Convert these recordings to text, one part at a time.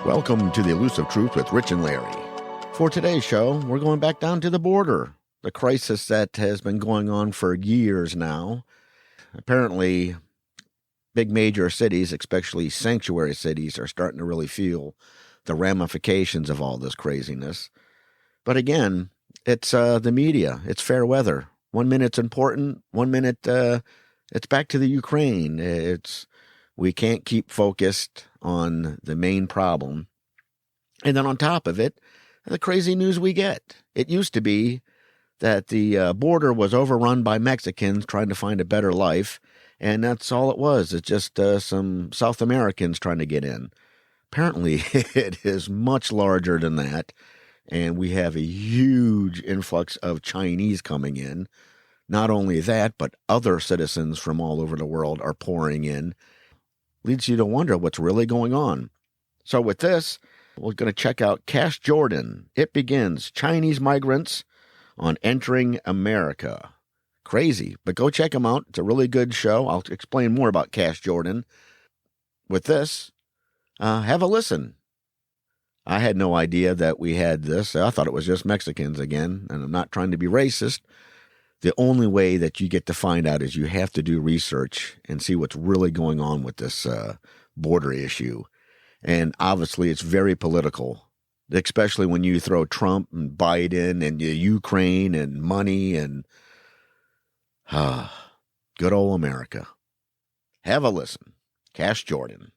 Welcome to the Elusive Truth with Rich and Larry. For today's show, we're going back down to the border, the crisis that has been going on for years now. Apparently, big major cities, especially sanctuary cities, are starting to really feel the ramifications of all this craziness. But again, it's the media. It's fair weather. 1 minute it's important. 1 minute it's back to the Ukraine. We can't keep focused on the main problem. And then on top of it, the crazy news we get. It used to be that the border was overrun by Mexicans trying to find a better life, and that's all it was. It's just some South Americans trying to get in. Apparently, it is much larger than that, and we have a huge influx of Chinese coming in. Not only that, but other citizens from all over the world are pouring in. Leads you to wonder what's really going on. So with this, we're going to check out Cash Jordan. It begins Chinese migrants on entering America. Crazy, but go check him out. It's a really good show. I'll explain more about Cash Jordan. With this, have a listen. I had no idea that we had this. I thought it was just Mexicans again, and I'm not trying to be racist. The only way that you get to find out is you have to do research and see what's really going on with this border issue. And obviously it's very political, especially when you throw Trump and Biden and Ukraine and money and good old America. Have a listen. Cash Jordan.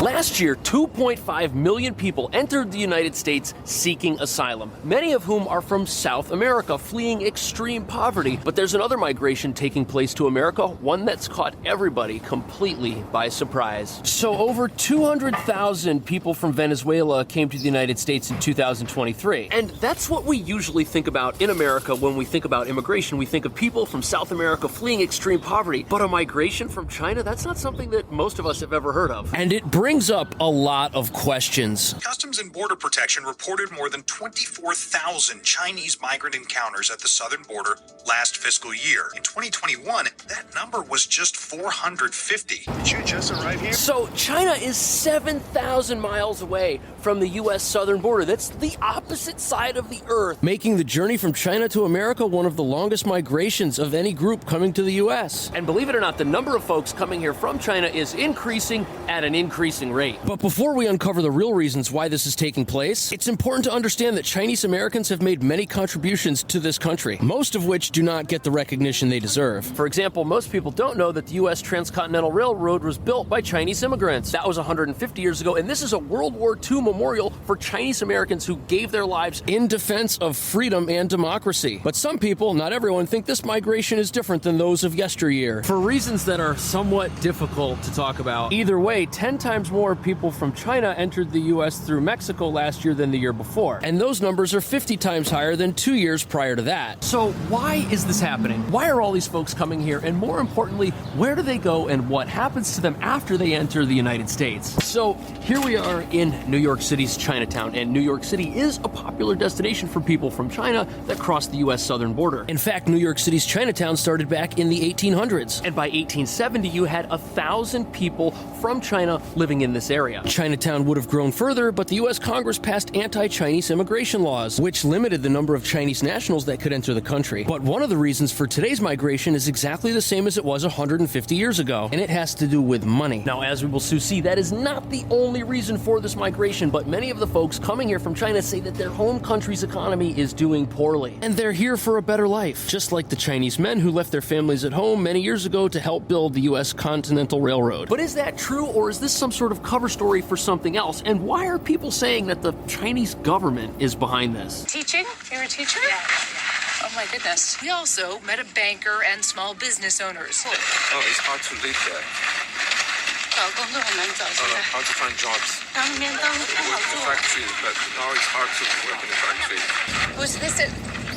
Last year, 2.5 million people entered the United States seeking asylum, many of whom are from South America, fleeing extreme poverty. But there's another migration taking place to America, one that's caught everybody completely by surprise. So over 200,000 people from Venezuela came to the United States in 2023. And that's what we usually think about in America when we think about immigration. We think of people from South America fleeing extreme poverty. But a migration from China, that's not something that most of us have ever heard of. And it brings up a lot of questions. Customs and Border Protection reported more than 24,000 Chinese migrant encounters at the southern border last fiscal year. In 2021, that number was just 450. Did you just arrive here? So China is 7,000 miles away from the U.S. southern border. That's the opposite side of the earth, making the journey from China to America one of the longest migrations of any group coming to the U.S. And believe it or not, the number of folks coming here from China is increasing at an increasing rate. But before we uncover the real reasons why this is taking place, it's important to understand that Chinese Americans have made many contributions to this country, most of which do not get the recognition they deserve. For example, most people don't know that the U.S. Transcontinental Railroad was built by Chinese immigrants. That was 150 years ago, and this is a World War II memorial for Chinese Americans who gave their lives in defense of freedom and democracy. But some people, not everyone, think this migration is different than those of yesteryear, for reasons that are somewhat difficult to talk about. Either way, 10 times more people from China entered the U.S. through Mexico last year than the year before. And those numbers are 50 times higher than 2 years prior to that. So why is this happening? Why are all these folks coming here? And more importantly, where do they go and what happens to them after they enter the United States? So here we are in New York City's Chinatown, and New York City is a popular destination for people from China that cross the U.S. southern border. In fact, New York City's Chinatown started back in the 1800s. And by 1870, you had 1,000 people from China living in this area. Chinatown would have grown further, but the U.S. Congress passed anti-Chinese immigration laws, which limited the number of Chinese nationals that could enter the country. But one of the reasons for today's migration is exactly the same as it was 150 years ago, and it has to do with money. Now, as we will soon see, that is not the only reason for this migration, but many of the folks coming here from China say that their home country's economy is doing poorly, and they're here for a better life, just like the Chinese men who left their families at home many years ago to help build the U.S. Continental Railroad. But is that true, or is this some sort of cover story for something else? And why are people saying that the Chinese government is behind this? Teaching? You're a teacher? Yeah. Oh my goodness. We also met a banker and small business owners. Oh, it's hard to live there. Hard to find jobs. Work in the factory, but now it's hard to work in the factory. Was this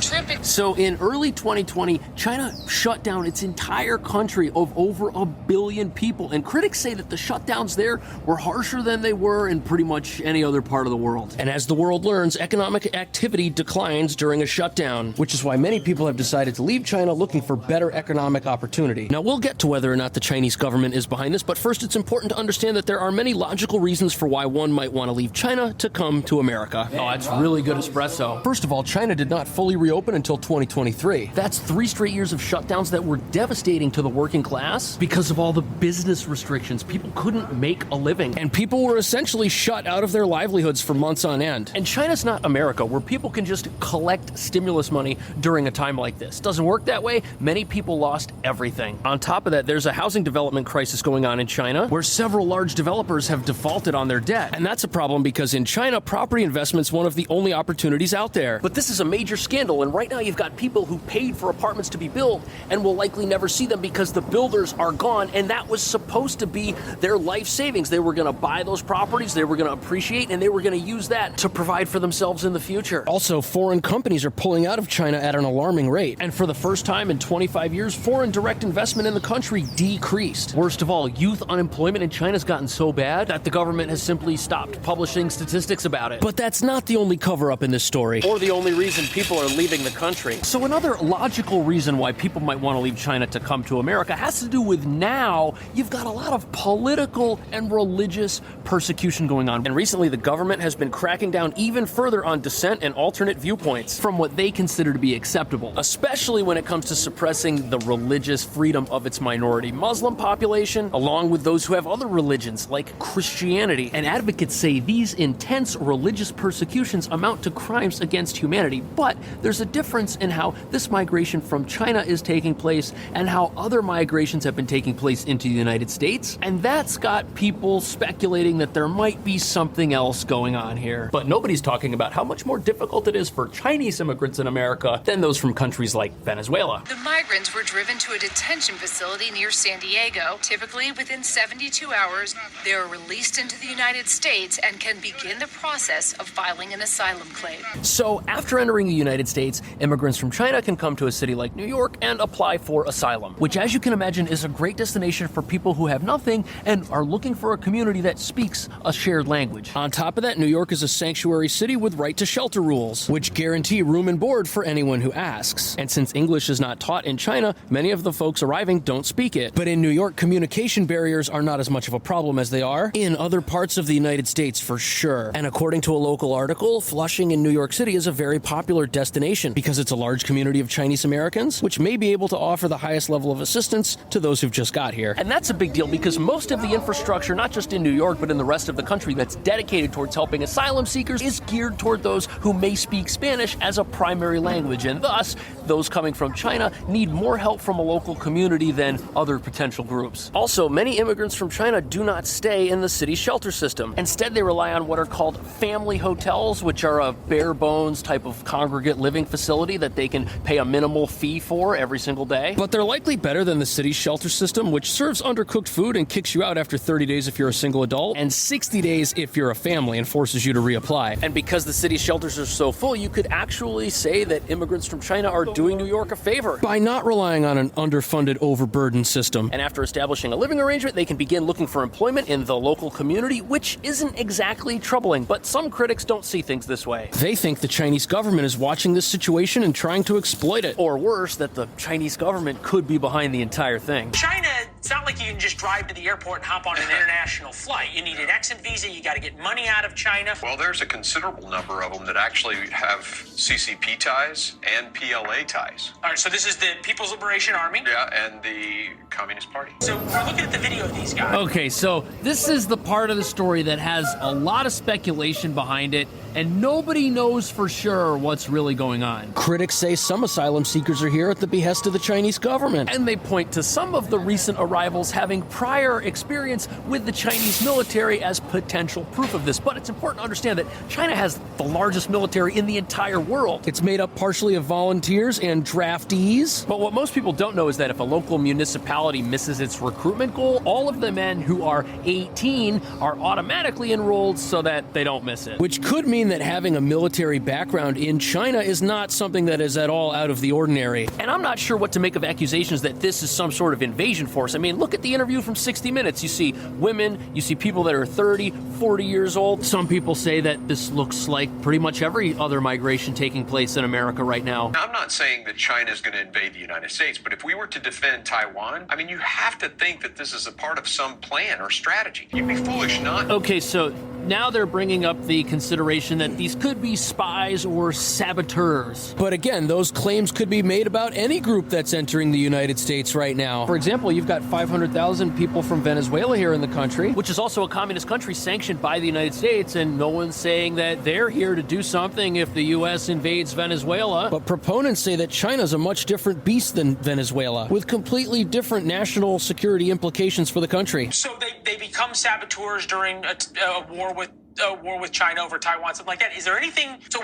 tripping. So in early 2020, China shut down its entire country of over 1 billion people. And critics say that the shutdowns there were harsher than they were in pretty much any other part of the world. And as the world learns, economic activity declines during a shutdown, which is why many people have decided to leave China looking for better economic opportunity. Now, we'll get to whether or not the Chinese government is behind this, but first it's important to understand that there are many logical reasons for why one might want to leave China to come to America. Oh, that's really good espresso. First of all, China did not fully reopen until 2023. That's 3 straight years of shutdowns that were devastating to the working class because of all the business restrictions. People couldn't make a living, and people were essentially shut out of their livelihoods for months on end. And China's not America, where people can just collect stimulus money during a time like this. Doesn't work that way. Many people lost everything. On top of that, there's a housing development crisis going on in China, where several large developers have defaulted on their debt. And that's a problem because in China, property investment's one of the only opportunities out there. But this is a major scandal, and right now you've got people who paid for apartments to be built and will likely never see them because the builders are gone, and that was supposed to be their life savings. They were going to buy those properties, they were going to appreciate, and they were going to use that to provide for themselves in the future. Also, foreign companies are pulling out of China at an alarming rate. And for the first time in 25 years, foreign direct investment in the country decreased. Worst of all, youth unemployment in China's gotten so bad that the government has simply stopped publishing statistics about it. But that's not the only cover-up in this story, or the only reason people are leaving the country. So another logical reason why people might want to leave China to come to America has to do with now you've got a lot of political and religious persecution going on. And recently the government has been cracking down even further on dissent and alternate viewpoints from what they consider to be acceptable, especially when it comes to suppressing the religious freedom of its minority Muslim population, along with those who have other religions like Christianity. And advocates say these intense religious persecutions amount to crimes against humanity. But there's a difference in how this migration from China is taking place and how other migrations have been taking place into the United States. And that's got people speculating that there might be something else going on here. But nobody's talking about how much more difficult it is for Chinese immigrants in America than those from countries like Venezuela. The migrants were driven to a detention facility near San Diego. Typically, within 72 hours, they are released into the United States and can begin the process of filing an asylum claim. So, after entering the United States, immigrants from China can come to a city like New York and apply for asylum, which, as you can imagine, is a great destination for people who have nothing and are looking for a community that speaks a shared language. On top of that, New York is a sanctuary city with right to shelter rules, which guarantee room and board for anyone who asks. And since English is not taught in China, many of the folks arriving don't speak it. But in New York, communication barriers are not as much of a problem as they are in other parts of the United States, for sure. And according to a local article, Flushing in New York City is a very popular destination because it's a large community of Chinese Americans, which may be able to offer the highest level of assistance to those who've just got here. And that's a big deal because most of the infrastructure, not just in New York, but in the rest of the country that's dedicated towards helping asylum seekers is geared toward those who may speak Spanish as a primary language. And thus, those coming from China need more help from a local community than other potential groups. Also, many immigrants from China do not stay in the city's shelter system. Instead, they rely on what are called family hotels, which are a bare bones type of congregate living facility that they can pay a minimal fee for every single day. But they're likely better than the city's shelter system, which serves undercooked food and kicks you out after 30 days if you're a single adult, and 60 days if you're a family and forces you to reapply. And because the city's shelters are so full, you could actually say that immigrants from China are doing New York a favor by not relying on an underfunded, overburdened system. And after establishing a living arrangement, they can begin looking for employment in the local community, which isn't exactly troubling, but some critics don't see things this way. They think the Chinese government is watching this situation and trying to exploit it. Or worse, that the Chinese government could be behind the entire thing. China, it's not like you can just drive to the airport and hop on an international flight. You need an exit visa, you got to get money out of China. Well, there's a considerable number of them that actually have CCP ties and PLA ties. All right, so this is the People's Liberation Army. Yeah, and the Communist Party. So we're looking at the video of these guys. Okay, so this is the part of the story that has a lot of speculation behind it, and nobody knows for sure what's really going on. Critics say some asylum seekers are here at the behest of the Chinese government, and they point to some of the recent arrivals having prior experience with the Chinese military as potential proof of this. But it's important to understand that China has the largest military in the entire world. It's made up partially of volunteers and draftees. But what most people don't know is that if a local municipality nationality misses its recruitment goal, all of the men who are 18 are automatically enrolled so that they don't miss it. Which could mean that having a military background in China is not something that is at all out of the ordinary. And I'm not sure what to make of accusations that this is some sort of invasion force. I mean, look at the interview from 60 Minutes. You see women, you see people that are 30, 40 years old. Some people say that this looks like pretty much every other migration taking place in America right now. I'm not saying that China is going to invade the United States, but if we were to defend Taiwan, I mean, you have to think that this is a part of some plan or strategy. You'd be foolish not. Okay, so now they're bringing up the consideration that these could be spies or saboteurs. But again, those claims could be made about any group that's entering the United States right now. For example, you've got 500,000 people from Venezuela here in the country, which is also a communist country sanctioned by the United States, and no one's saying that they're here to do something if the U.S. invades Venezuela. But proponents say that China's a much different beast than Venezuela, with completely different national security implications for the country. So they become saboteurs during a war with China over Taiwan, something like that. Is there anything? So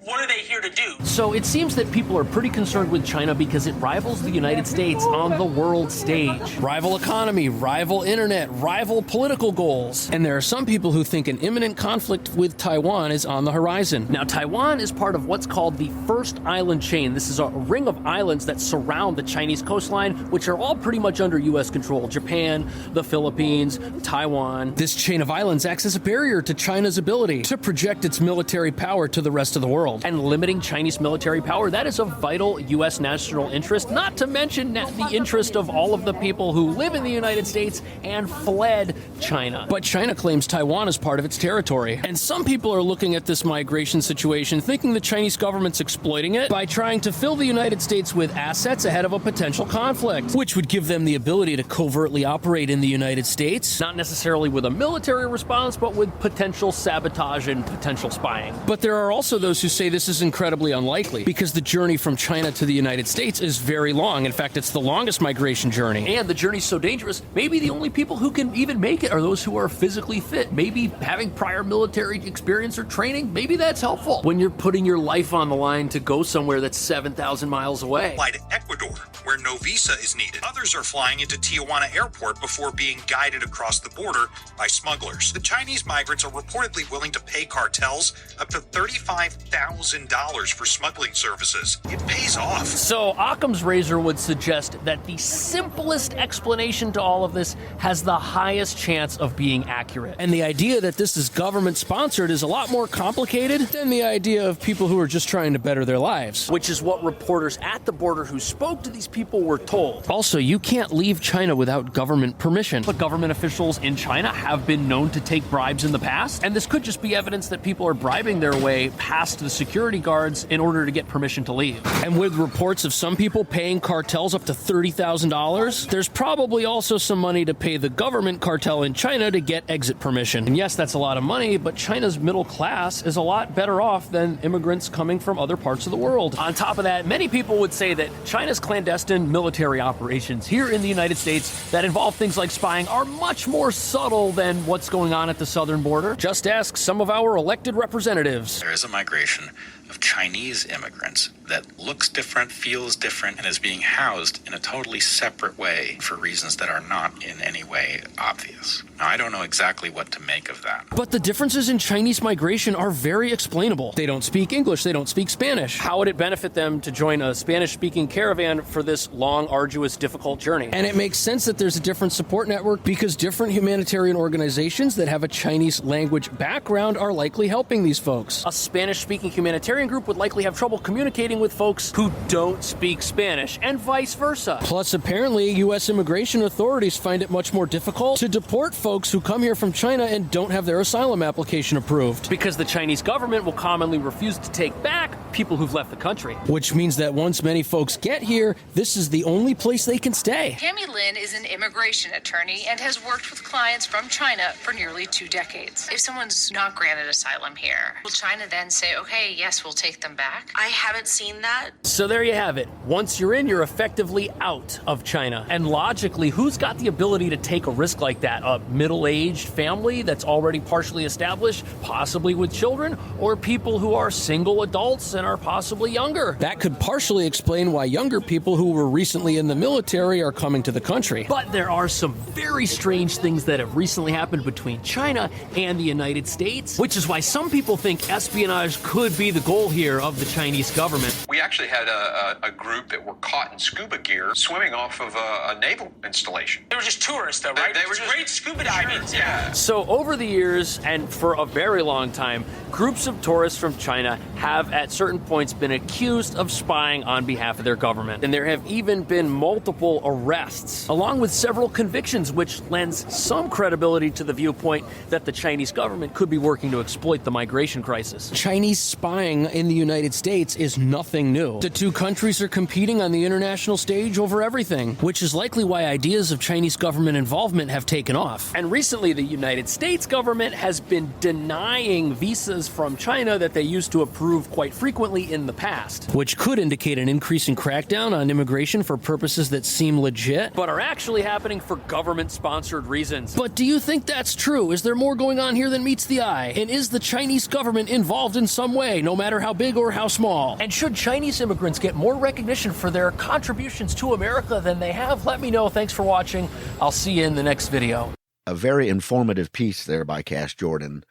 what are they here to do? So it seems that people are pretty concerned with China because it rivals the United States on the world stage. Rival economy, rival internet, rival political goals. And there are some people who think an imminent conflict with Taiwan is on the horizon. Now, Taiwan is part of what's called the First Island Chain. This is a ring of islands that surround the Chinese coastline, which are all pretty much under U.S. control. Japan, the Philippines, Taiwan. This chain of islands acts as a barrier to China's ability to project its military power to the rest of the world. And limiting Chinese military power, that is a vital U.S. national interest, not to mention the interest of all of the people who live in the United States and fled China. But China claims Taiwan is part of its territory. And some people are looking at this migration situation thinking the Chinese government's exploiting it by trying to fill the United States with assets ahead of a potential conflict, which would give them the ability to covertly operate in the United States, not necessarily with a military response, but with potential sabotage and potential spying. But there are also those who say this is incredibly unlikely because the journey from China to the United States is very long. In fact, it's the longest migration journey. And the journey's so dangerous, maybe the only people who can even make it are those who are physically fit. Maybe having prior military experience or training, maybe that's helpful when you're putting your life on the line to go somewhere that's 7,000 miles away. Fly to Ecuador, where no visa is needed. Others are flying into Tijuana Airport before being guided across the border by smugglers. The Chinese migrants are reportedly willing to pay cartels up to $35,000 for smuggling services. It pays off. So Occam's razor would suggest that the simplest explanation to all of this has the highest chance of being accurate. And the idea that this is government sponsored is a lot more complicated than the idea of people who are just trying to better their lives, which is what reporters at the border who spoke to these people were told. Also, you can't leave China without government permission. But government officials in China have been known to take bribes in the past, and this could just be evidence that people are bribing their way past the security guards in order to get permission to leave. And with reports of some people paying cartels up to $30,000, there's probably also some money to pay the government cartel in China to get exit permission. And yes, that's a lot of money, but China's middle class is a lot better off than immigrants coming from other parts of the world. On top of that, many people would say that China's clandestine military operations here in the United States that involve things like spying are much more subtle than what's going on at the southern border. Just ask some of our elected representatives. There is a migration of Chinese immigrants that looks different, feels different, and is being housed in a totally separate way for reasons that are not in any way obvious. Now, I don't know exactly what to make of that. But the differences in Chinese migration are very explainable. They don't speak English, they don't speak Spanish. How would it benefit them to join a Spanish-speaking caravan for this long, arduous, difficult journey? And it makes sense that there's a different support network because different humanitarian organizations that have a Chinese language background are likely helping these folks. A Spanish-speaking humanitarian group would likely have trouble communicating with folks who don't speak Spanish, and vice versa. Plus, apparently, U.S. immigration authorities find it much more difficult to deport folks who come here from China and don't have their asylum application approved, because the Chinese government will commonly refuse to take back people who've left the country. Which means that once many folks get here, this is the only place they can stay. Tammy Lin is an immigration attorney and has worked with clients from China for nearly 2 decades. If someone's not granted asylum here, will China then say, okay, yes, we'll take them back? I haven't seen that. So there you have it. Once you're in, you're effectively out of China. And logically, who's got the ability to take a risk like that? A middle-aged family that's already partially established, possibly with children, or people who are single adults and are possibly younger. That could partially explain why younger people who were recently in the military are coming to the country. But there are some very strange things that have recently happened between China and the United States, which is why some people think espionage could be the goal here of the Chinese government. We actually had a group that were caught in scuba gear swimming off of a naval installation. They were just tourists, though, right? They were great scuba diving. Sure, yeah. So over the years, and for a very long time, groups of tourists from China have at certain points been accused of spying on behalf of their government. And there have even been multiple arrests, along with several convictions, which lends some credibility to the viewpoint that the Chinese government could be working to exploit the migration crisis. Chinese spying in the United States is nothing new. The two countries are competing on the international stage over everything, which is likely why ideas of Chinese government involvement have taken off. And recently, the United States government has been denying visas from China that they used to approve quite frequently in the past, which could indicate an increasing crackdown on immigration for purposes that seem legit, but are actually happening for government-sponsored reasons. But do you think that's true? Is there more going on here than meets the eye? And is the Chinese government involved in some way, no matter how big or how small? And should Chinese immigrants get more recognition for their contributions to America than they have? Let me know. Thanks for watching. I'll see you in the next video. A very informative piece there by Cash Jordan.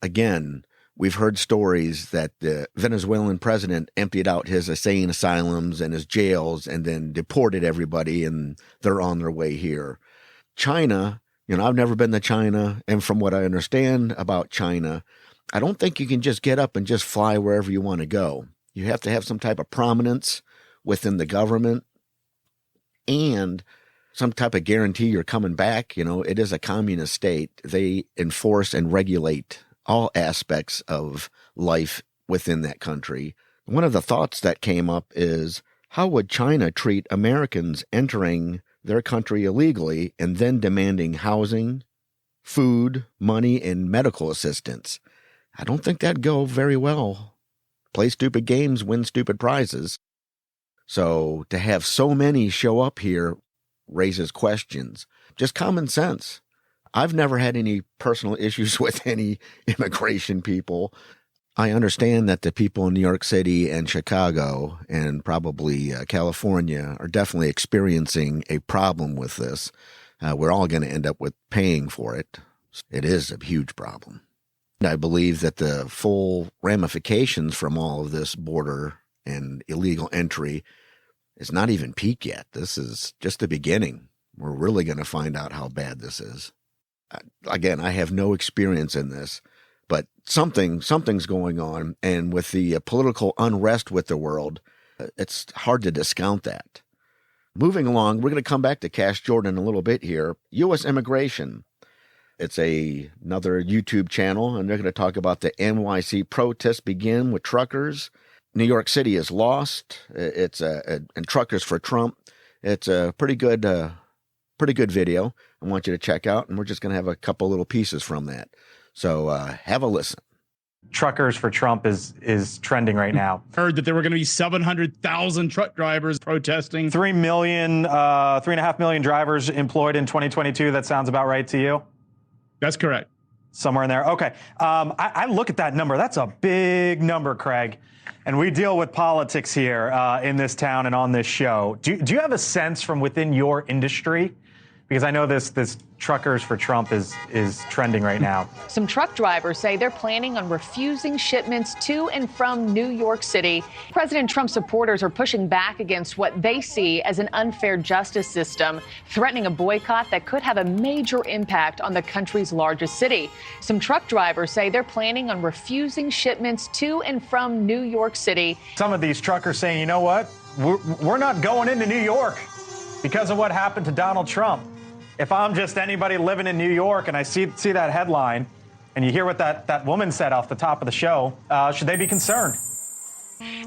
Again, we've heard stories that the Venezuelan president emptied out his insane asylums and his jails and then deported everybody, and they're on their way here. China, I've never been to China, and from what I understand about China, I don't think you can just get up and just fly wherever you want to go. You have to have some type of prominence within the government and some type of guarantee you're coming back. It is a communist state. They enforce and regulate all aspects of life within that country. One of the thoughts that came up is, how would China treat Americans entering their country illegally and then demanding housing, food, money, and medical assistance? I don't think that'd go very well. Play stupid games, win stupid prizes. So to have so many show up here raises questions. Just common sense. I've never had any personal issues with any immigration people. I understand that the people in New York City and Chicago and probably California are definitely experiencing a problem with this. We're all going to end up with paying for it. It is a huge problem. I believe that the full ramifications from all of this border and illegal entry is not even peak yet. This is just the beginning. We're really going to find out how bad this is. Again, I have no experience in this, but something's going on. And with the political unrest with the world, it's hard to discount that. Moving along, we're going to come back to Cash Jordan a little bit here. U.S. immigration. It's another YouTube channel, and they're going to talk about the NYC protests begin with truckers. New York City is lost. It's and Truckers for Trump. It's a pretty good video. I want you to check out, and we're just going to have a couple little pieces from that. So have a listen. Truckers for Trump is trending right now. Heard that there were going to be 700,000 truck drivers protesting. 3.5 million drivers employed in 2022. That sounds about right to you? That's correct. Somewhere in there. Okay. I look at that number. That's a big number, Craig. And we deal with politics here in this town and on this show. Do you have a sense from within your industry? Because I know this Truckers for Trump is trending right now. Some truck drivers say they're planning on refusing shipments to and from New York City. President Trump supporters are pushing back against what they see as an unfair justice system, threatening a boycott that could have a major impact on the country's largest city. Some truck drivers say they're planning on refusing shipments to and from New York City. Some of these truckers saying, you know what, we're not going into New York because of what happened to Donald Trump. If I'm just anybody living in New York and I see that headline and you hear what that woman said off the top of the show, should they be concerned?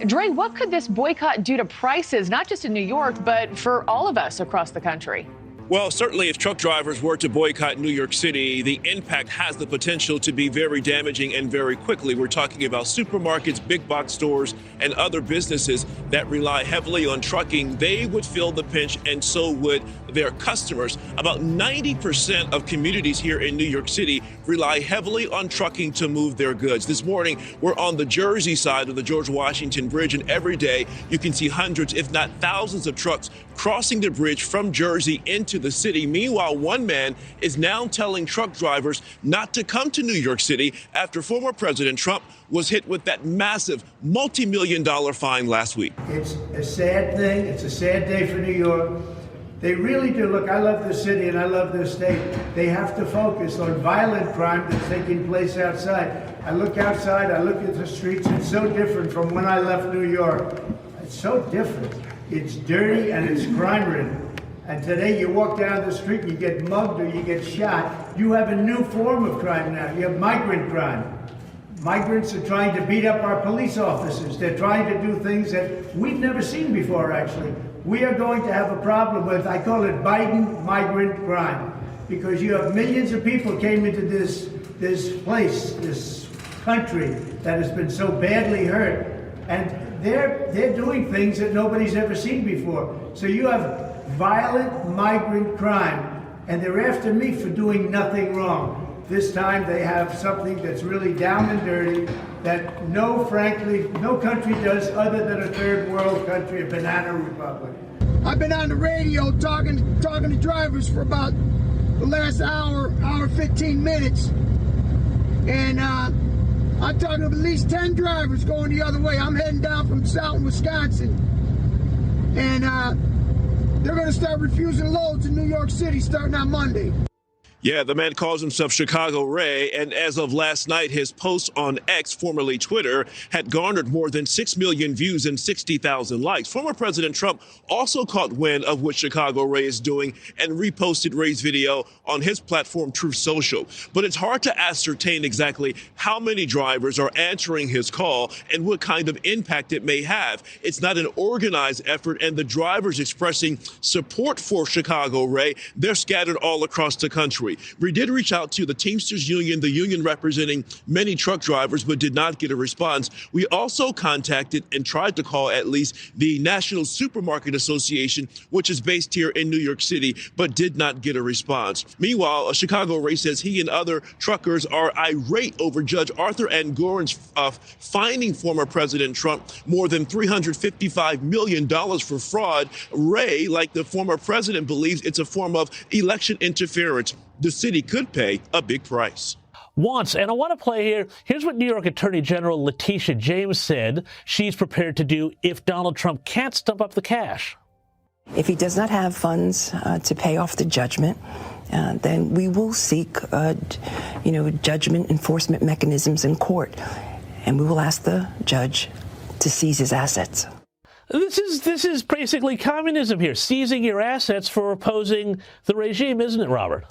Dre, what could this boycott do to prices, not just in New York, but for all of us across the country? Well, certainly if truck drivers were to boycott New York City, the impact has the potential to be very damaging and very quickly. We're talking about supermarkets, big box stores, and other businesses that rely heavily on trucking. They would feel the pinch, and so would their customers. About 90% of communities here in New York City rely heavily on trucking to move their goods. This morning, we're on the Jersey side of the George Washington Bridge, and every day you can see hundreds, if not thousands, of trucks crossing the bridge from Jersey into the city. Meanwhile, one man is now telling truck drivers not to come to New York City after former President Trump was hit with that massive multi-million-dollar fine last week. It's a sad thing. It's a sad day for New York. They really do. Look, I love this city and I love this state. They have to focus on violent crime that's taking place outside. I look outside, I look at the streets. It's so different from when I left New York. It's so different. It's dirty and it's crime-ridden. And today you walk down the street, you get mugged or you get shot. You have a new form of crime now. You have migrant crime. Migrants are trying to beat up our police officers. They're trying to do things that we've never seen before, actually. We are going to have a problem with, I call it Biden migrant crime, because you have millions of people came into this place, this country that has been so badly hurt. And they're doing things that nobody's ever seen before. So you have violent migrant crime, and they're after me for doing nothing wrong. This time they have something that's really down and dirty that frankly, no country does other than a third world country, a banana republic. I've been on the radio talking to drivers for about the last hour 15 minutes, and I'm talking to at least 10 drivers going the other way. I'm heading down from South Wisconsin, and they're going to start refusing loads in New York City starting on Monday. Yeah, the man calls himself Chicago Ray, and as of last night, his post on X, formerly Twitter, had garnered more than 6 million views and 60,000 likes. Former President Trump also caught wind of what Chicago Ray is doing and reposted Ray's video on his platform, Truth Social. But it's hard to ascertain exactly how many drivers are answering his call and what kind of impact it may have. It's not an organized effort, and the drivers expressing support for Chicago Ray, they're scattered all across the country. We did reach out to the Teamsters Union, the union representing many truck drivers, but did not get a response. We also contacted and tried to call at least the National Supermarket Association, which is based here in New York City, but did not get a response. Meanwhile, Chicago Ray says he and other truckers are irate over Judge Arthur Engoron's fining former President Trump more than $355 million for fraud. Ray, like the former president, believes it's a form of election interference. The city could pay a big price. Once, and I want to play here. Here's what New York Attorney General Letitia James said she's prepared to do if Donald Trump can't stump up the cash. If he does not have funds to pay off the judgment, then we will seek, judgment enforcement mechanisms in court, and we will ask the judge to seize his assets. This is basically communism here, seizing your assets for opposing the regime, isn't it, Robert?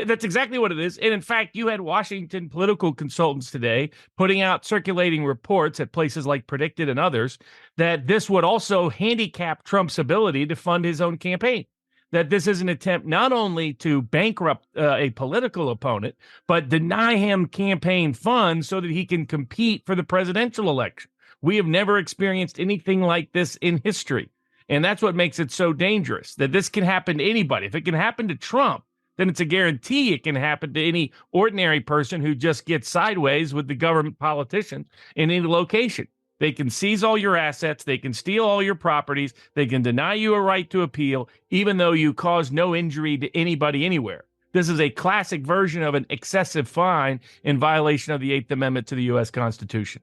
That's exactly what it is. And in fact, you had Washington political consultants today putting out circulating reports at places like Predicted and others that this would also handicap Trump's ability to fund his own campaign. That this is an attempt not only to bankrupt a political opponent, but deny him campaign funds so that he can compete for the presidential election. We have never experienced anything like this in history. And that's what makes it so dangerous, that this can happen to anybody. If it can happen to Trump, then it's a guarantee it can happen to any ordinary person who just gets sideways with the government politicians in any location. They can seize all your assets. They can steal all your properties. They can deny you a right to appeal, even though you caused no injury to anybody anywhere. This is a classic version of an excessive fine in violation of the 8th Amendment to the U.S. Constitution.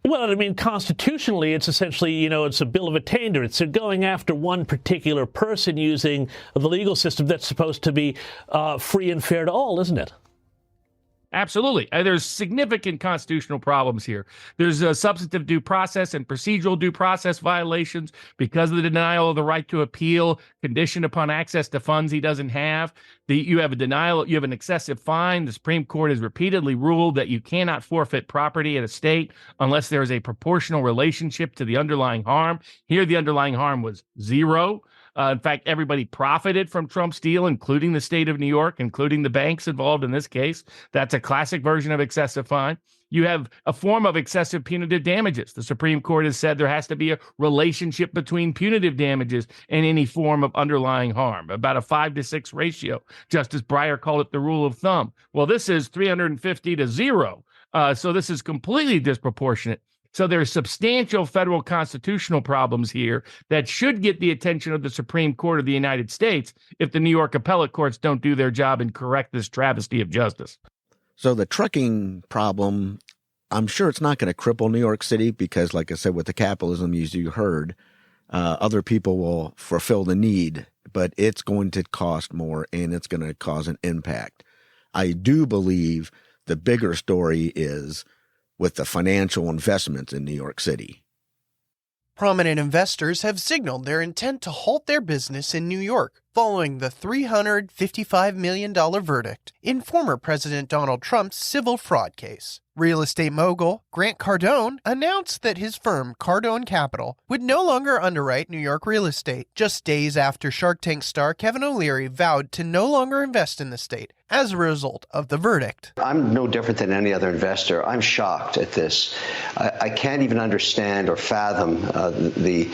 Well, I mean, constitutionally, it's essentially, it's a bill of attainder. It's going after one particular person using the legal system that's supposed to be free and fair to all, isn't it? Absolutely. There's significant constitutional problems here. There's a substantive due process and procedural due process violations because of the denial of the right to appeal, conditioned upon access to funds he doesn't have. You have a denial, you have an excessive fine. The Supreme Court has repeatedly ruled that you cannot forfeit property at a state unless there is a proportional relationship to the underlying harm. Here, the underlying harm was zero. In fact, everybody profited from Trump's deal, including the state of New York, including the banks involved in this case. That's a classic version of excessive fine. You have a form of excessive punitive damages. The Supreme Court has said there has to be a relationship between punitive damages and any form of underlying harm, about a 5-to-6 ratio. Justice Breyer called it the rule of thumb. Well, this is 350 to 0. So this is completely disproportionate. So there's substantial federal constitutional problems here that should get the attention of the Supreme Court of the United States if the New York appellate courts don't do their job and correct this travesty of justice. So the trucking problem, I'm sure it's not going to cripple New York City because, like I said, with the capitalism, as you heard, other people will fulfill the need, but it's going to cost more and it's going to cause an impact. I do believe the bigger story is with the financial investments in New York City. Prominent investors have signaled their intent to halt their business in New York following the $355 million verdict in former President Donald Trump's civil fraud case. Real estate mogul Grant Cardone announced that his firm, Cardone Capital, would no longer underwrite New York real estate, just days after Shark Tank star Kevin O'Leary vowed to no longer invest in the state as a result of the verdict. I'm no different than any other investor. I'm shocked at this. I can't even understand or fathom the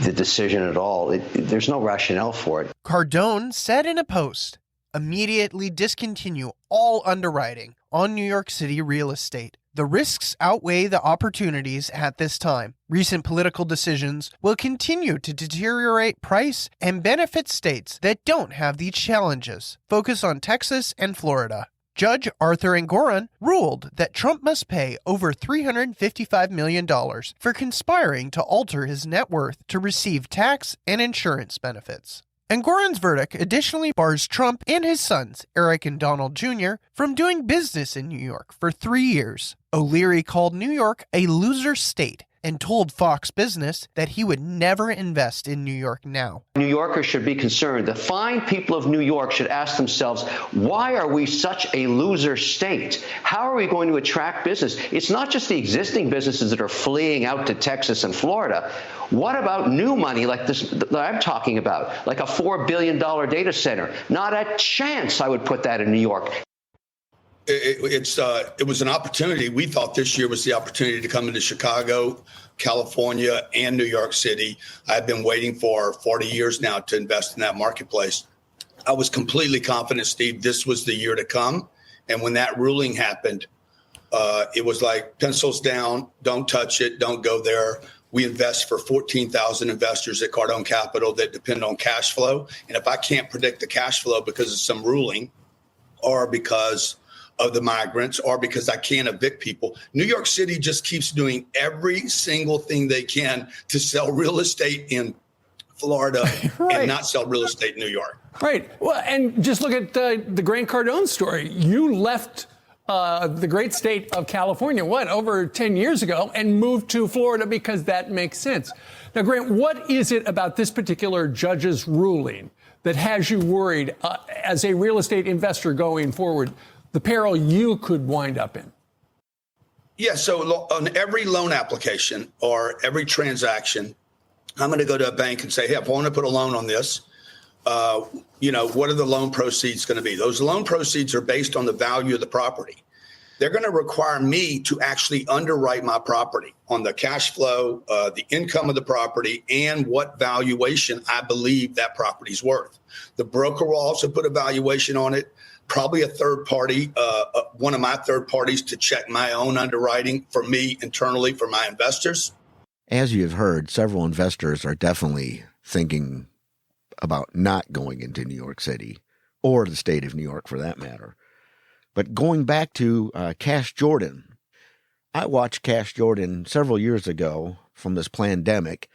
decision at all. There's no rationale for it. Cardone said in a post, immediately discontinue all underwriting on New York City real estate. The risks outweigh the opportunities at this time. Recent political decisions will continue to deteriorate price and benefit states that don't have these challenges. Focus on Texas and Florida. Judge Arthur Engoron ruled that Trump must pay over $355 million for conspiring to alter his net worth to receive tax and insurance benefits. Engoron's verdict additionally bars Trump and his sons, Eric and Donald Jr., from doing business in New York for 3 years. O'Leary called New York a loser state and told Fox Business that he would never invest in New York now. New Yorkers should be concerned. The fine people of New York should ask themselves, why are we such a loser state? How are we going to attract business? It's not just the existing businesses that are fleeing out to Texas and Florida. What about new money like this that I'm talking about, like a $4 billion data center? Not a chance I would put that in New York. It was an opportunity. We thought this year was the opportunity to come into Chicago, California, and New York City. I've been waiting for 40 years now to invest in that marketplace. I was completely confident, Steve, this was the year to come. And when that ruling happened, it was like pencils down, don't touch it, don't go there. We invest for 14,000 investors at Cardone Capital that depend on cash flow. And if I can't predict the cash flow because of some ruling or because of the migrants or because I can't evict people, New York City just keeps doing every single thing they can to sell real estate in Florida and not sell real estate in New York. Right. Well, and just look at the Grant Cardone story. You left the great state of California, over 10 years ago, and moved to Florida because that makes sense. Now, Grant, what is it about this particular judge's ruling that has you worried as a real estate investor going forward, the peril you could wind up in? Yeah, so on every loan application or every transaction, I'm going to go to a bank and say, hey, if I want to put a loan on this, what are the loan proceeds going to be? Those loan proceeds are based on the value of the property. They're going to require me to actually underwrite my property on the cash flow, the income of the property, and what valuation I believe that property's worth. The broker will also put a valuation on it, probably a third party, one of my third parties to check my own underwriting for me internally for my investors. As you've heard, several investors are definitely thinking about not going into New York City or the state of New York for that matter. But going back to Cash Jordan, I watched Cash Jordan several years ago from this pandemic,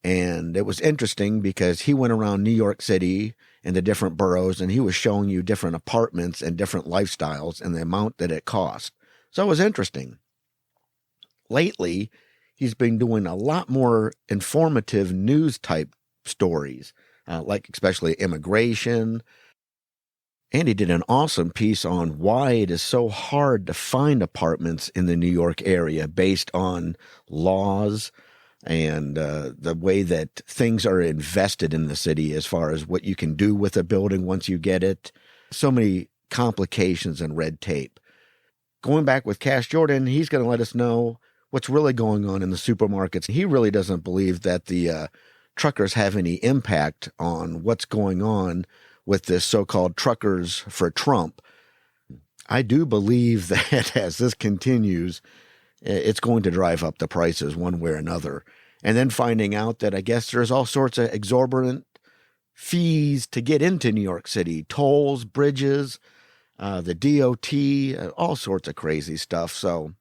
and it was interesting because he went around New York City and the different boroughs, and he was showing you different apartments and different lifestyles and the amount that it cost. So it was interesting. Lately, he's been doing a lot more informative news type stories, like especially immigration. And he did an awesome piece on why it is so hard to find apartments in the New York area based on laws, and the way that things are invested in the city as far as what you can do with a building once you get it. So many complications and red tape. Going back with Cash Jordan, he's going to let us know what's really going on in the supermarkets. He really doesn't believe that the truckers have any impact on what's going on with this so-called Truckers for Trump. I do believe that as this continues, it's going to drive up the prices one way or another. And then finding out that I guess there's all sorts of exorbitant fees to get into New York City, tolls, bridges, the DOT, all sorts of crazy stuff. So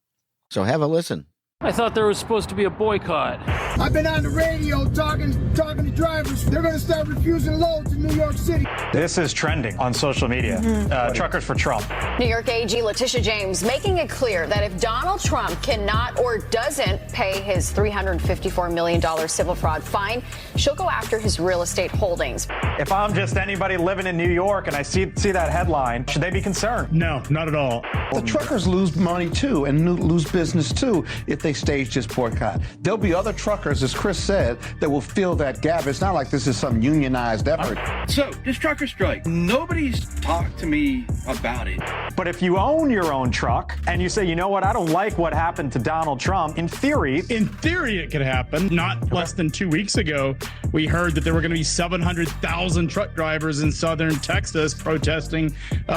have a listen. I thought there was supposed to be a boycott. I've been on the radio talking to drivers. They're going to start refusing loads in New York City. This is trending on social media. Truckers for Trump. New York AG Letitia James making it clear that if Donald Trump cannot or doesn't pay his $354 million civil fraud fine, she'll go after his real estate holdings. If I'm just anybody living in New York and I see that headline, should they be concerned? No, not at all. The truckers lose money too and lose business too if they stage this boycott. There'll be other truckers, as Chris said, that will fill that gap. It's not like this is some unionized effort. So, this trucker strike, nobody's talked to me about it. But if you own your own truck and you say, you know what, I don't like what happened to Donald Trump, in theory it could happen. Not less than 2 weeks ago, we heard that there were going to be 700,000 truck drivers in southern Texas protesting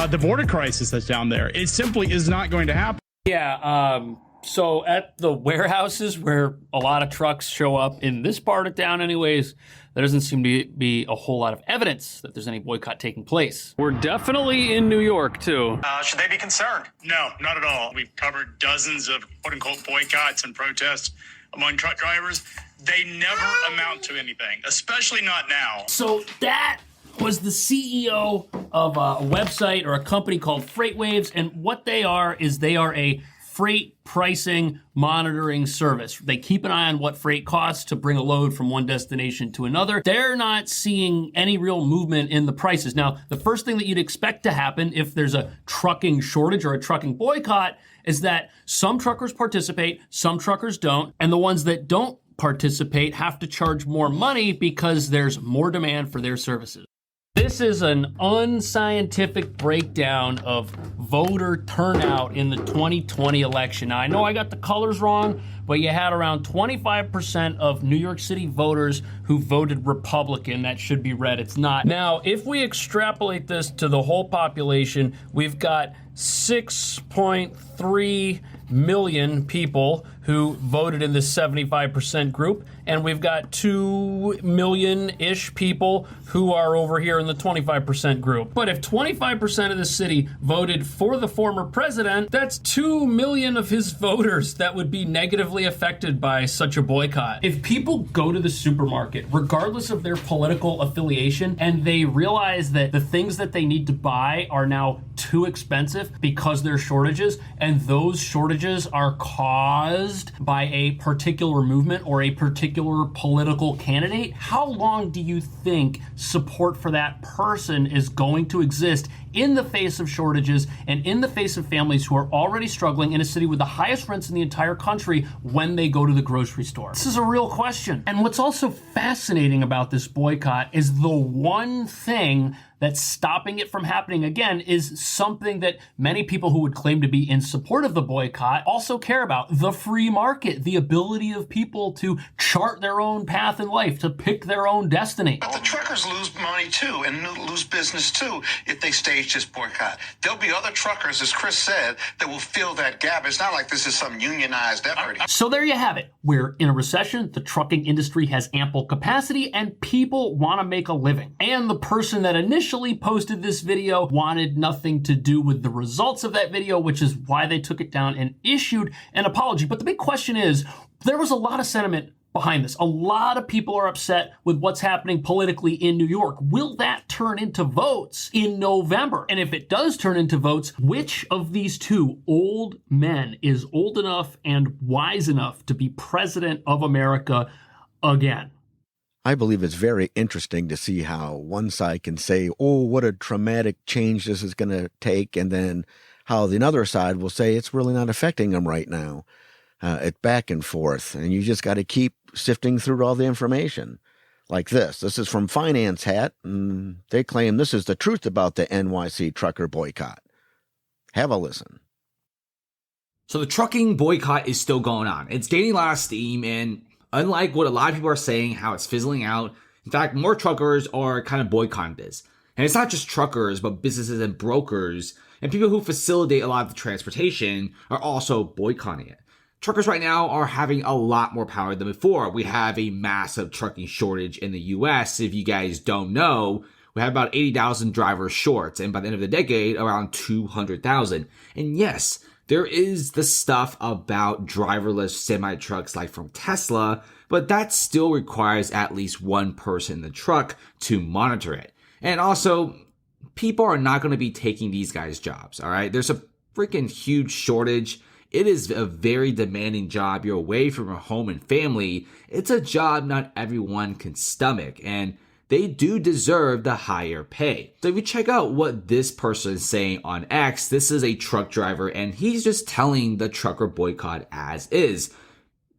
the border crisis that's down there. It simply is not going to happen. Yeah, so at the warehouses where a lot of trucks show up in this part of town anyways, there doesn't seem to be a whole lot of evidence that there's any boycott taking place. We're definitely in New York, too. Should they be concerned? No, not at all. We've covered dozens of quote-unquote boycotts and protests among truck drivers. They never amount to anything, especially not now. So that was the CEO of a website or a company called FreightWaves, and what they are is they are a freight pricing monitoring service. They keep an eye on what freight costs to bring a load from one destination to another. They're not seeing any real movement in the prices. Now, the first thing that you'd expect to happen if there's a trucking shortage or a trucking boycott is that some truckers participate, some truckers don't, and the ones that don't participate have to charge more money because there's more demand for their services. This is an unscientific breakdown of voter turnout in the 2020 election. Now, I know I got the colors wrong, but you had around 25% of New York City voters who voted Republican. That should be red. It's not. Now, if we extrapolate this to the whole population, we've got 6.3 million people who voted in this 75% group, and we've got 2 million-ish people who are over here in the 25% group. But if 25% of the city voted for the former president, that's 2 million of his voters that would be negatively affected by such a boycott. If people go to the supermarket, regardless of their political affiliation, and they realize that the things that they need to buy are now too expensive because there are shortages, and those shortages are caused by a particular movement or a particular political candidate, how long do you think support for that person is going to exist in the face of shortages and in the face of families who are already struggling in a city with the highest rents in the entire country when they go to the grocery store? This is a real question. And what's also fascinating about this boycott is the one thing that's stopping it from happening again is something that many people who would claim to be in support of the boycott also care about: the free market, the ability of people to chart their own path in life, to pick their own destiny. But the truckers lose money too and lose business too if they stage this boycott. There'll be other truckers, as Chris said, that will fill that gap. It's not like this is some unionized effort. So there you have it. We're in a recession, the trucking industry has ample capacity, and people want to make a living. And the person that initially posted this video wanted nothing to do with the results of that video, which is why they took it down and issued an apology. But the big question is, there was a lot of sentiment behind this. A lot of people are upset with what's happening politically in New York. Will that turn into votes in November? And if it does turn into votes, which of these two old men is old enough and wise enough to be president of America again? I believe it's very interesting to see how one side can say, oh, what a traumatic change this is going to take, and then how the other side will say it's really not affecting them right now. It's back and forth, and you just got to keep sifting through all the information. Like this. This is from Finance Hat, and they claim this is the truth about the NYC trucker boycott. Have a listen. So the trucking boycott is still going on. It's gaining a lot of steam, and unlike what a lot of people are saying, how it's fizzling out, in fact, more truckers are kind of boycotting this. And it's not just truckers, but businesses and brokers and people who facilitate a lot of the transportation are also boycotting it. Truckers right now are having a lot more power than before. We have a massive trucking shortage in the US. If you guys don't know, we have about 80,000 drivers short, and by the end of the decade, around 200,000. And yes, there is the stuff about driverless semi-trucks like from Tesla, but that still requires at least one person in the truck to monitor it. And also, people are not going to be taking these guys' jobs, all right? There's a freaking huge shortage. It is a very demanding job. You're away from your home and family. It's a job not everyone can stomach, and they do deserve the higher pay. So if you check out what this person is saying on X, this is a truck driver, and he's just telling the trucker boycott as is.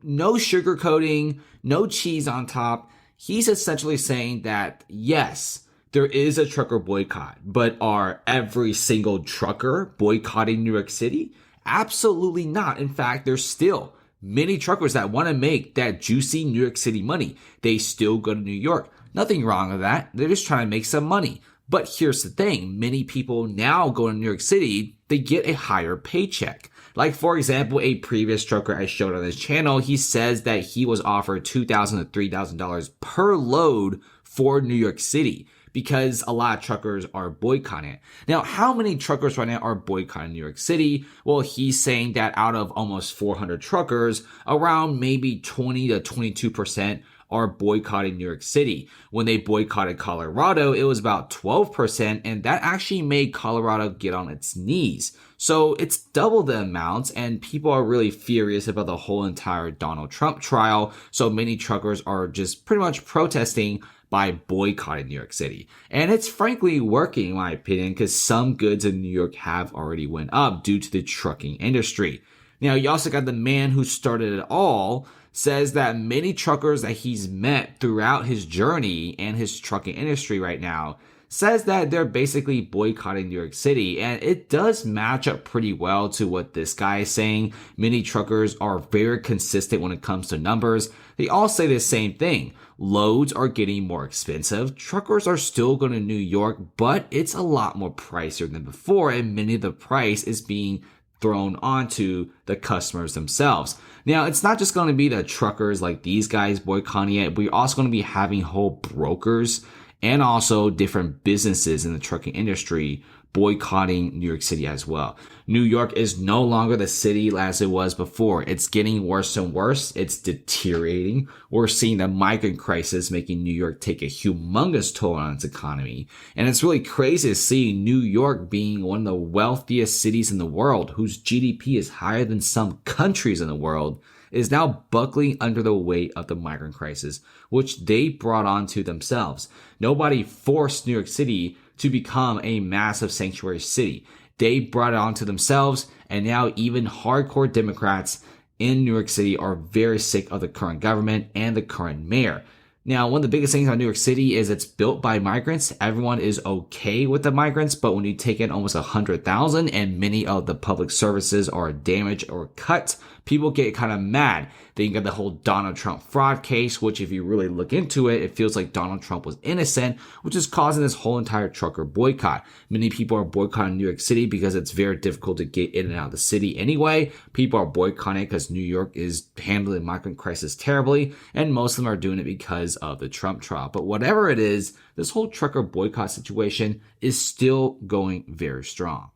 No sugarcoating, no cheese on top. He's essentially saying that, yes, there is a trucker boycott, but are every single trucker boycotting New York City? Absolutely not. In fact, there's still many truckers that want to make that juicy New York City money. They still go to New York. Nothing wrong with that. They're just trying to make some money. But here's the thing. Many people now go to New York City, they get a higher paycheck. Like, for example, a previous trucker I showed on this channel, he says that he was offered $2,000 to $3,000 per load for New York City, because a lot of truckers are boycotting it. Now, how many truckers right now are boycotting New York City? Well, he's saying that out of almost 400 truckers, around maybe 20 to 22% are boycotting New York City. When they boycotted Colorado, it was about 12%, and that actually made Colorado get on its knees. So it's double the amounts, and people are really furious about the whole entire Donald Trump trial. So many truckers are just pretty much protesting by boycotting New York City. And it's frankly working, in my opinion, because some goods in New York have already went up due to the trucking industry. Now, you also got the man who started it all, says that many truckers that he's met throughout his journey and his trucking industry right now says that they're basically boycotting New York City, and it does match up pretty well to what this guy is saying. Many truckers are very consistent when it comes to numbers. They all say the same thing. Loads are getting more expensive. Truckers are still going to New York, but it's a lot more pricier than before, and many of the price is being thrown onto the customers themselves. Now, it's not just going to be the truckers like these guys boycotting it. We're also going to be having whole brokers and also different businesses in the trucking industry boycotting New York City as well. New York is no longer the city as it was before. It's getting worse and worse. It's deteriorating. We're seeing the migrant crisis making New York take a humongous toll on its economy. And it's really crazy to see New York being one of the wealthiest cities in the world, whose GDP is higher than some countries in the world, is now buckling under the weight of the migrant crisis, which they brought on to themselves. Nobody forced New York City to become a massive sanctuary city. They brought it on to themselves, and now even hardcore Democrats in New York City are very sick of the current government and the current mayor. Now, one of the biggest things about New York City is it's built by migrants. Everyone is okay with the migrants, but when you take in almost 100,000 and many of the public services are damaged or cut, people get kind of mad. Then you got the whole Donald Trump fraud case, which if you really look into it, it feels like Donald Trump was innocent, which is causing this whole entire trucker boycott. Many people are boycotting New York City because it's very difficult to get in and out of the city anyway. People are boycotting it because New York is handling the migrant crisis terribly, and most of them are doing it because of the Trump trial. But whatever it is, this whole trucker boycott situation is still going very strong.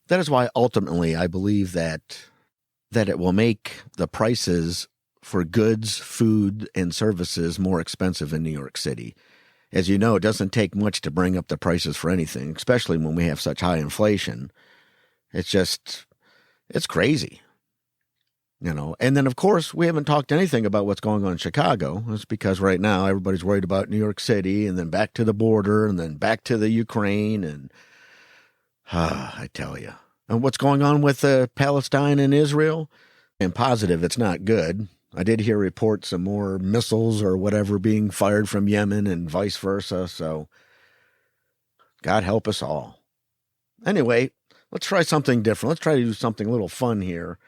That is why ultimately I believe that it will make the prices for goods, food, and services more expensive in New York City. As you know, it doesn't take much to bring up the prices for anything, especially when we have such high inflation. It's crazy. You know, and then of course we haven't talked anything about what's going on in Chicago. It's because right now everybody's worried about New York City, and then back to the border, and then back to the Ukraine, and I tell you. And what's going on with Palestine and Israel? I'm positive it's not good. I did hear reports of more missiles or whatever being fired from Yemen and vice versa. So God help us all. Anyway, let's try something different. Let's try to do something a little fun here.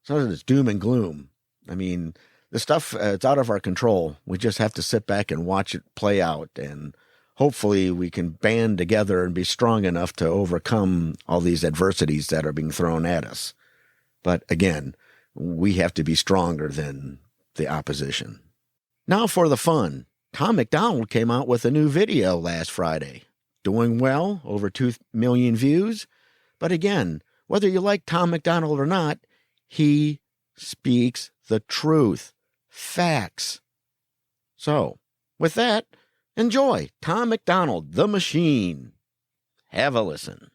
So it's doom and gloom. I mean, the stuff, it's out of our control. We just have to sit back and watch it play out. And hopefully we can band together and be strong enough to overcome all these adversities that are being thrown at us. But again, we have to be stronger than the opposition. Now for the fun. Tom Macdonald came out with a new video last Friday. Doing well, over 2 million views. But again, whether you like Tom Macdonald or not, he speaks the truth. Facts. So, with that, enjoy Tom Macdonald, the Machine. Have a listen.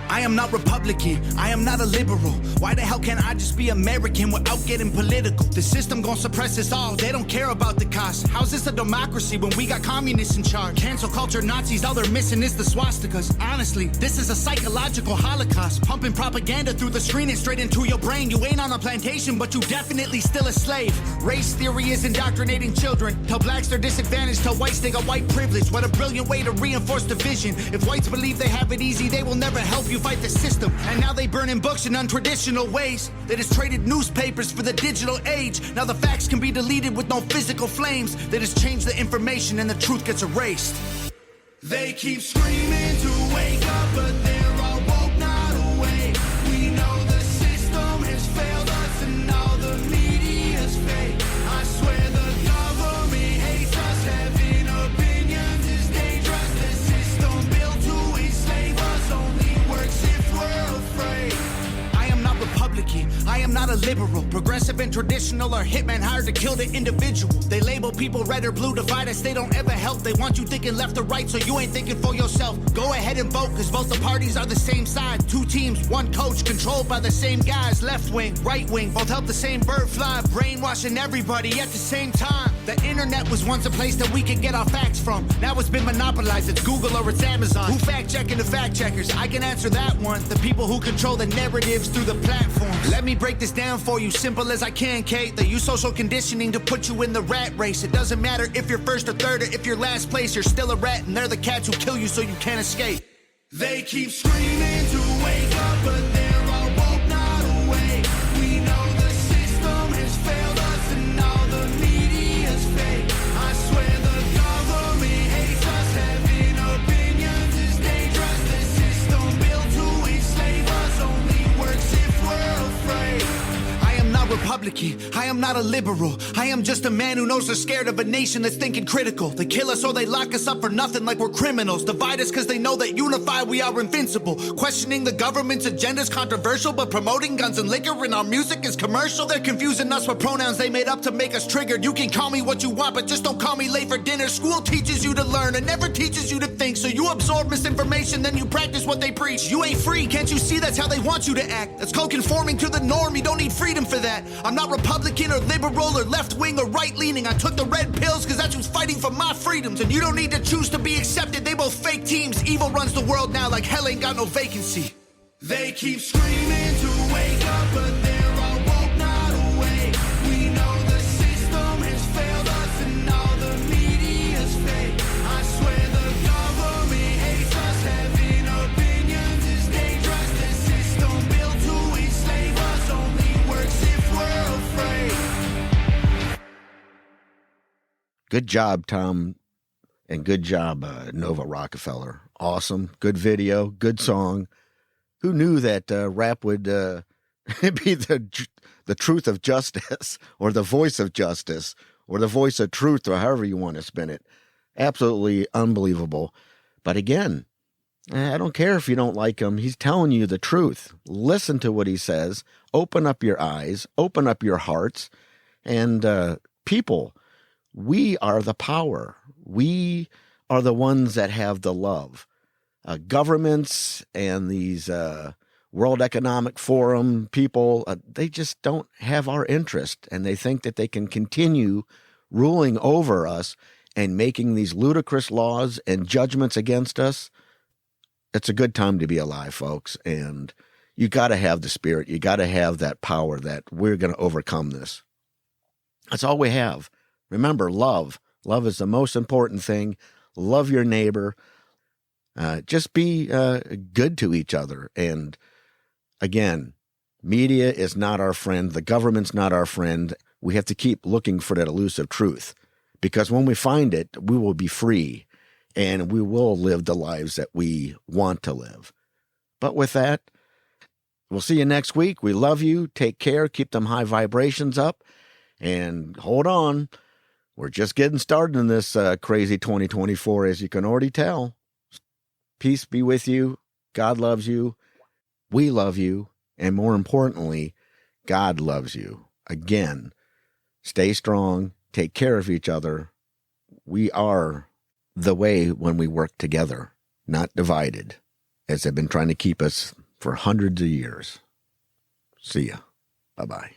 I am not Republican, I am not a liberal. Why the hell can't I just be American without getting political? The system gon' suppress us all, they don't care about the cost. How's this a democracy when we got communists in charge? Cancel culture Nazis, all they're missing is the swastikas. Honestly, this is a psychological holocaust. Pumping propaganda through the screen and straight into your brain. You ain't on a plantation, but you definitely still a slave. Race theory is indoctrinating children. Tell blacks they're disadvantaged, tell whites they got white privilege. What a brilliant way to reinforce division. If whites believe they have it easy, they will never help you fight the system. And now they burning books in untraditional ways. They just traded newspapers for the digital age. Now the facts can be deleted with no physical flames. They just change the information and the truth gets erased. They keep screaming to wake up, but they're all woke, not awake. We know the system has failed us and all the media's fake. I swear the government hates us. Having opinions is dangerous. The system built to enslave us only works if we're afraid. I am not Republican, I am not a liberal. Progressive and traditional are hitmen hired to kill the individual. They label people red or blue, divide us, they don't ever help. They want you thinking left or right, so you ain't thinking for yourself. Go ahead and vote, cause both the parties are the same side. 2 teams, 1 coach, controlled by the same guys. Left wing, right wing, both help the same bird fly. Brainwashing everybody at the same time. The internet was once a place that we could get our facts from. Now it's been monopolized, it's Google or it's Amazon. Who fact checking the fact checkers? I can answer that one. The people who control the narratives through the platforms. Let me break this down for you, simple as I can, Kate. They use social conditioning to put you in the rat race. It doesn't matter if you're first or third or if you're last place, you're still a rat, and they're the cats who kill you so you can't escape. They keep screaming to wake up, but they're all woke, not awake. We know the system has failed us and all the media's fake. I swear the government hates us. Having opinions is dangerous. The system built to enslave us only works if we're afraid. I am not Republican, I am not a liberal. I am just a man who knows they're scared of a nation that's thinking critical. They kill us or they lock us up for nothing like we're criminals. Divide us cause they know that unified we are invincible. Questioning the government's agenda is controversial, but promoting guns and liquor in our music is commercial. They're confusing us with pronouns they made up to make us triggered. You can call me what you want, but just don't call me late for dinner. School teaches you to learn and never teaches you to think. So you absorb misinformation, then you practice what they preach. You ain't free, can't you see that's how they want you to act? That's called conforming to the norm, you don't need freedom for that. I'm not Republican or liberal or left-wing or right-leaning. I took the red pills because that's who's fighting for my freedoms. And you don't need to choose to be accepted. They both fake teams. Evil runs the world now like hell ain't got no vacancy. They keep screaming to wake up, but they're all woke, not awake. We know the system has failed us and all the media's fake. I swear the government hates us. Having opinions is dangerous. The system built to enslave us only works if we're afraid. Good job, Tom, and good job, Nova Rockefeller. Awesome. Good video. Good song. Who knew that rap would be the truth of justice or the voice of justice or the voice of truth or however you want to spin it. Absolutely unbelievable. But again, I don't care if you don't like him. He's telling you the truth. Listen to what he says. Open up your eyes. Open up your hearts. And people, we are the power. We are the ones that have the love. Governments and these World Economic Forum people, they just don't have our interest. And they think that they can continue ruling over us and making these ludicrous laws and judgments against us. It's a good time to be alive, folks. And you got to have the spirit. You got to have that power that we're going to overcome this. That's all we have. Remember, love. Love is the most important thing. Love your neighbor. Just be good to each other. And again, media is not our friend. The government's not our friend. We have to keep looking for that elusive truth, because when we find it, we will be free and we will live the lives that we want to live. But with that, we'll see you next week. We love you. Take care. Keep them high vibrations up and hold on. We're just getting started in this crazy 2024, as you can already tell. Peace be with you. God loves you. We love you. And more importantly, God loves you. Again, stay strong. Take care of each other. We are the way when we work together, not divided, as they've been trying to keep us for hundreds of years. See ya. Bye-bye.